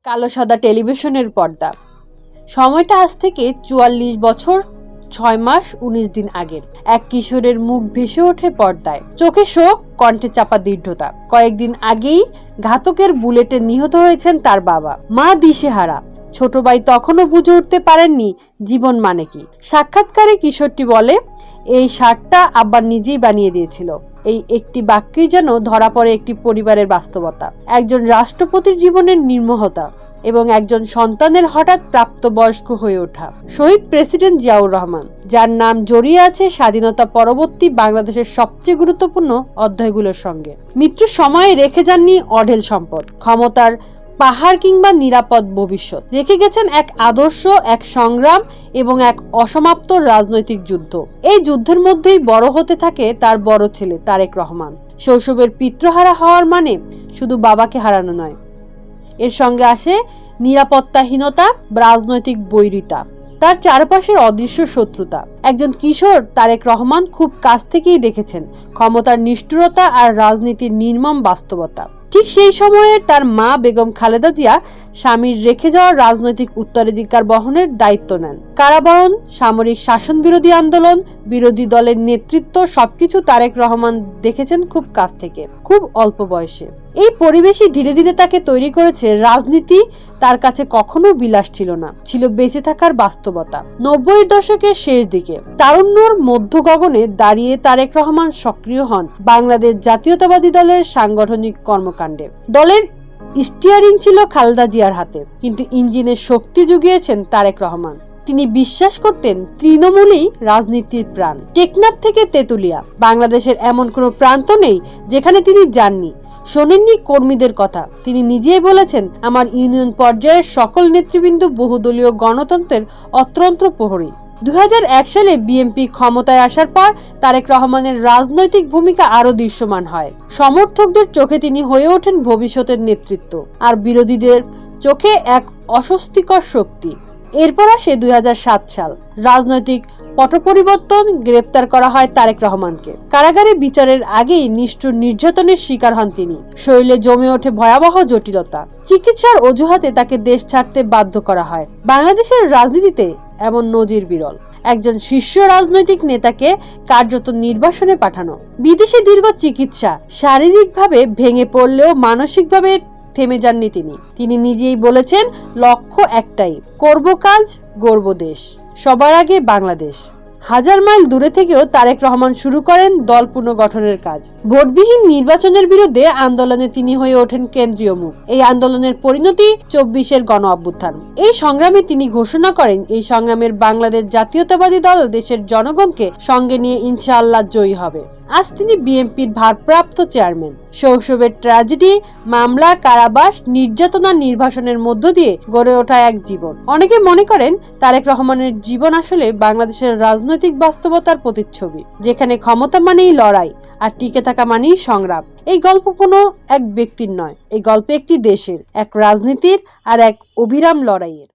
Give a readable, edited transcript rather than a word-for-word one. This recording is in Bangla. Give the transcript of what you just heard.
কালো সাদা টেলিভিশনের পর্দা। সময়টা আজ থেকে ৪৪ বছর ৬ মাস ১৯ দিন আগের। এক কিশোরের মুখ ভেসে ওঠে পর্দায়, চোখে শোক, কণ্ঠে চাপা দৃঢ়তা। কয়েকদিন আগেই ঘাতকের বুলেটে নিহত হয়েছেন তার বাবা। মা দিশেহারা, ছোট ভাই তখনও বুঝে উঠতে পারেননি জীবন মানে কি। সাক্ষাৎকারে কিশোরটি বলে, এই শার্টটা আব্বা নিজেই বানিয়ে দিয়েছিল। এই একটি বাক্যই যেন ধরা পড়ে একটি পরিবারের বাস্তবতা, একজন রাষ্ট্রপতির জীবনের নির্মমতা এবং একজন সন্তানের হঠাৎ প্রাপ্তবয়স্ক হয়ে ওঠা। শহীদ প্রেসিডেন্ট জিয়াউর রহমান, যার নাম জড়িয়ে আছে স্বাধীনতা পরবর্তী বাংলাদেশের সবচেয়ে গুরুত্বপূর্ণ অধ্যায়গুলোর সঙ্গে। মৃত্যুর সময়ে রেখে যাননি অঢেল সম্পদ, ক্ষমতার পাহাড় কিংবা নিরাপদ ভবিষ্যৎ। রেখে গেছেন এক আদর্শ, এক সংগ্রাম এবং এক অসমাপ্ত রাজনৈতিক যুদ্ধ। এই যুদ্ধের মধ্যেই বড় হতে থাকে তার বড় ছেলে তারেক রহমান। শৈশবের পিতৃহারা হওয়ার মানে শুধু বাবাকে হারানো নয়, এর সঙ্গে আসে নিরাপত্তাহীনতা, রাজনৈতিক বৈরিতা, তার চারপাশের অদৃশ্য শত্রুতা। একজন কিশোর তারেক রহমান খুব কাছ থেকেই দেখেছেন ক্ষমতার নিষ্ঠুরতা আর রাজনীতির নির্মম বাস্তবতা। ঠিক সেই সময়ে তার মা বেগম খালেদা জিয়া স্বামীর রেখে যাওয়া রাজনৈতিক উত্তরাধিকার বহনের দায়িত্ব নেন। কারাবরণ, সামরিক শাসন বিরোধী আন্দোলন, বিরোধী দলের নেতৃত্ব, সবকিছু তারেক রহমান দেখেছেন খুব কাছ থেকে, খুব অল্প বয়সে। এই পরিবেশই ধীরে ধীরে তাকে তৈরি করেছে। রাজনীতি তার কাছে কখনো বিলাস ছিল না, ছিল বেঁচে থাকার বাস্তবতা। ৯০-এর দশকের শেষ দিকে তারুণ্যর মধ্য গগনে দাঁড়িয়ে তারেক রহমান সক্রিয় হন বাংলাদেশ জাতীয়তাবাদী দলের সাংগঠনিক কর্মকাণ্ডে। দলের স্টিয়ারিং ছিল খালেদা জিয়ার হাতে, কিন্তু ইঞ্জিনের শক্তি জুগিয়েছেন তারেক রহমান। তিনি বিশ্বাস করতেন তৃণমূলই রাজনীতির প্রাণ। টেকনাফ থেকে তেতুলিয়া, বাংলাদেশের এমন কোনো প্রান্ত নেই যেখানে তিনি যাননি, শোনেননি কর্মীদের কথা। তিনি নিজেই বলেছেন, আমার ইউনিয়ন পর্যায়ের সকল নেতৃবৃন্দ বহুদলীয় গণতন্ত্রের অতন্ত্র প্রহরী। ২০০১ সালে বিএনপি ক্ষমতায় আসার পর তারেক রহমানের রাজনৈতিক ভূমিকা আরো দৃশ্যমান হয়। সমর্থকদের চোখে তিনি হয়ে ওঠেন ভবিষ্যতের নেতৃত্ব, আর বিরোধীদের চোখে এক অস্বস্তিকর শক্তি। এরপর আসে ২০০৭ সাল। রাজনৈতিক পট পরিবর্তন, গ্রেপ্তার করা হয় তারেক রহমানকে। কারাগারে বিচারের আগেই নিষ্ঠুর নির্যাতনের শিকার হন তিনি। শরীরে জমে ওঠে ভয়াবহ জটিলতা। চিকিৎসার অজুহাতে তাকে দেশ ছাড়তে বাধ্য করা হয়। বাংলাদেশের রাজনীতিতে এমন নজির বিরল, একজন শীর্ষ রাজনৈতিক নেতাকে কার্যত নির্বাসনে পাঠানো। বিদেশে দীর্ঘ চিকিৎসা, শারীরিকভাবে ভেঙে পড়লেও মানসিকভাবে থেমে যাননি তিনি। তিনি নিজেই বলেছেন, লক্ষ্য একটাই, করব কাজ, গড়ব দেশ, সবার আগে বাংলাদেশ। হাজার মাইল দূরে থেকেও তারেক রহমান শুরু করেন দল পুনর্গঠনের কাজ। ভোটবিহীন নির্বাচনের বিরুদ্ধে আন্দোলনে তিনি হয়ে ওঠেন কেন্দ্রীয় মুখ। এই আন্দোলনের পরিণতি ২৪-এর গণ অভ্যুত্থান। এই সংগ্রামে তিনি ঘোষণা করেন, এই সংগ্রামের বাংলাদেশ জাতীয়তাবাদী দল দেশের জনগণকে সঙ্গে নিয়ে ইনশাআল্লাহ জয়ী হবে। আজ তিনি বিএনপির ভারপ্রাপ্ত চেয়ারম্যান। শৈশবের ট্র্যাজেডি, মামলা, কারাবাস, নির্যাতনা, নির্বাসনের মধ্য দিয়ে গড়ে ওঠা এক জীবন। অনেকে মনে করেন তারেক রহমানের জীবন আসলে বাংলাদেশের রাজনৈতিক বাস্তবতার প্রতিচ্ছবি, যেখানে ক্ষমতা মানেই লড়াই আর টিকে থাকা মানেই সংগ্রাম। এই গল্প কোনো এক ব্যক্তির নয়, এই গল্প একটি দেশের, এক রাজনীতির আর এক অবিরাম লড়াইয়ের।